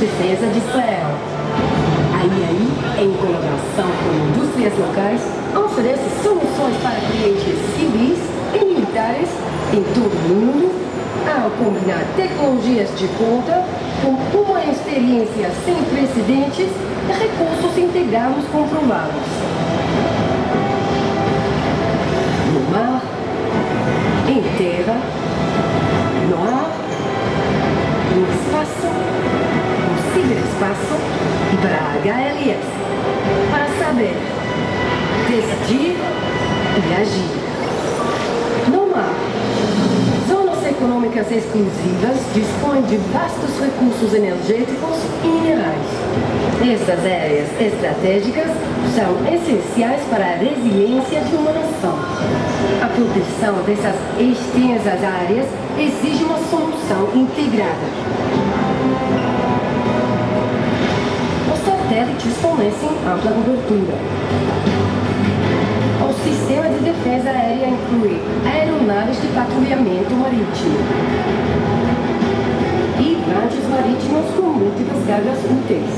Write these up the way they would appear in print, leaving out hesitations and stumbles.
Defesa de Israel. A IAI, em colaboração com indústrias locais, oferece soluções para clientes civis e militares em todo o mundo, ao combinar tecnologias de ponta com uma experiência sem precedentes e recursos integrados comprovados. No mar, em terra, no ar, no espaço, no ciberespaço e para a HLS, para saber, decidir e agir. No mar, zonas econômicas exclusivas dispõem de vastos recursos energéticos e minerais. Estas áreas estratégicas são essenciais para a resiliência de uma nação. A proteção dessas extensas áreas exige uma solução integrada. Os satélites fornecem ampla cobertura. O sistema de defesa aérea inclui aeronaves de patrulhamento marítimo e vantes marítimos com múltiplas cargas úteis.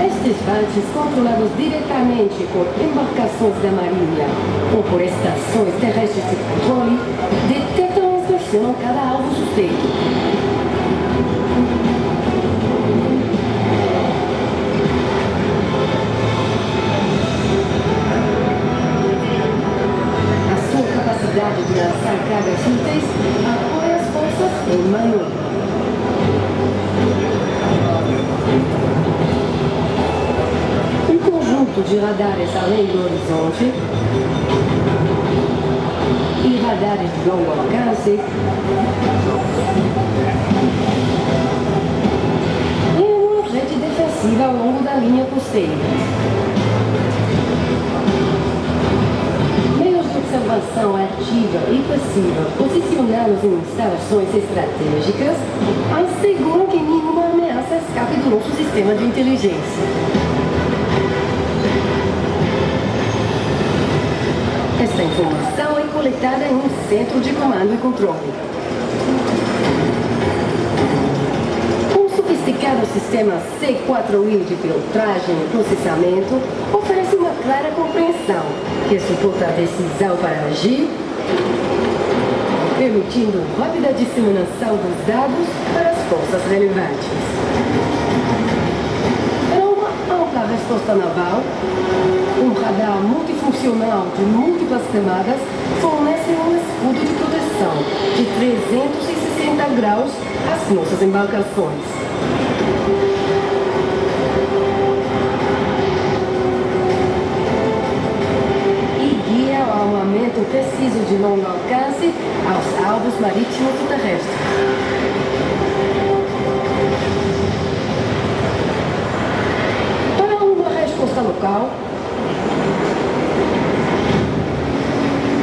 Estes vantes, controlados diretamente por embarcações da Marinha ou por estações terrestres de controle, detectam e inspecionam cada alvo suspeito. De lançar cargas úteis apoia as forças em manobra. Um conjunto de radares além do horizonte e radares de longo alcance e uma rede defensiva ao longo da linha costeira. Observação ativa e passiva posicionados em instalações estratégicas asseguram que nenhuma ameaça escape do nosso sistema de inteligência. Esta informação é coletada em um centro de comando e controle. Um sofisticado sistema C4I de filtragem e processamento oferece uma clara compreensão que suporta a decisão para agir, permitindo rápida disseminação dos dados para as forças relevantes. Para uma ampla resposta naval, um radar multifuncional de múltiplas camadas fornece um escudo de proteção de 360 graus às nossas embarcações. Armamento preciso de longo alcance aos alvos marítimos e terrestres. Para uma resposta local,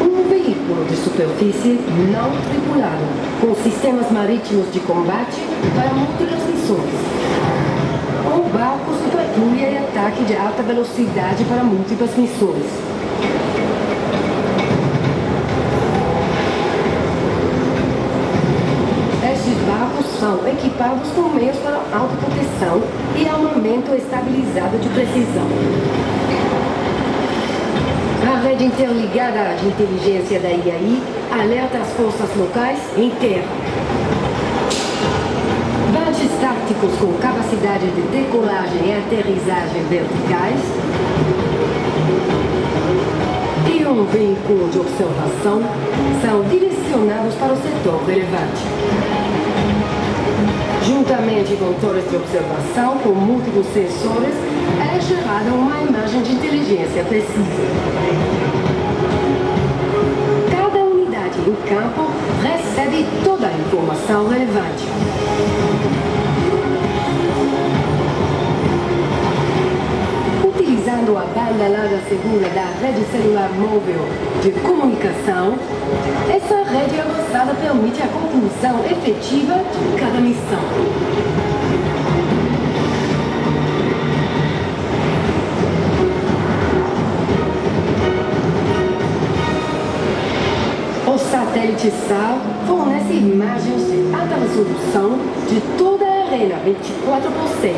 um veículo de superfície não tripulado, com sistemas marítimos de combate para múltiplas missões, ou barcos de patrulha e ataque de alta velocidade para múltiplas missões. Estes barcos são equipados com meios para autoproteção e armamento estabilizado de precisão. A rede interligada de inteligência da IAI alerta as forças locais em terra. Vantes táticos com capacidade de decolagem e aterrissagem verticais e um veículo de observação são direcionados para o setor relevante. Juntamente com torres de observação com múltiplos sensores, é gerada uma imagem de inteligência precisa. Cada unidade em campo recebe toda a informação relevante. Utilizando a banda larga segura da rede celular móvel de comunicação, essa rede avançada permite a conclusão efetiva de cada missão. O satélite SAR fornece imagens de alta resolução de toda a 24/7.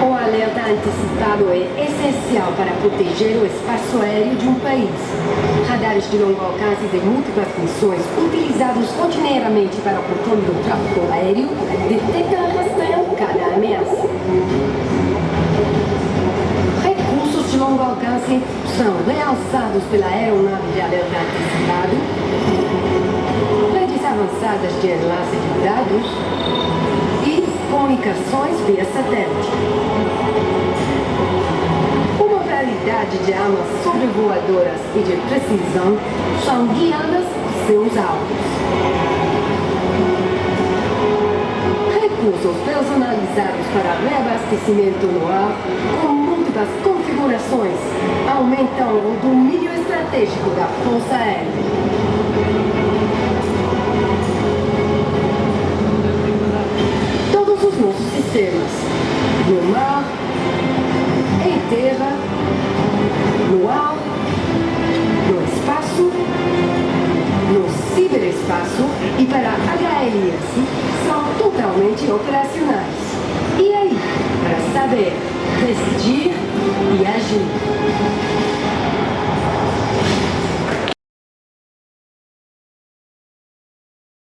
O alerta antecipado é essencial para proteger o espaço aéreo de um país. Radares de longo alcance de múltiplas funções, utilizados rotineiramente para o controle do tráfego aéreo, detectam e rastreiam cada ameaça. Recursos de longo alcance são realçados pela aeronave de alerta antecipado, redes avançadas de enlace de dados e comunicações via satélite. Uma variedade de armas sobrevoadoras e de precisão são guiadas por seus alvos. Recursos personalizados para reabastecimento no ar, com múltiplas configurações, aumentam o domínio estratégico da Força Aérea. Todos os nossos sistemas, no mar, em terra, no ar, no espaço, no ciberespaço e para HLS, são totalmente operacionais. E aí, para saber, decidir e agir.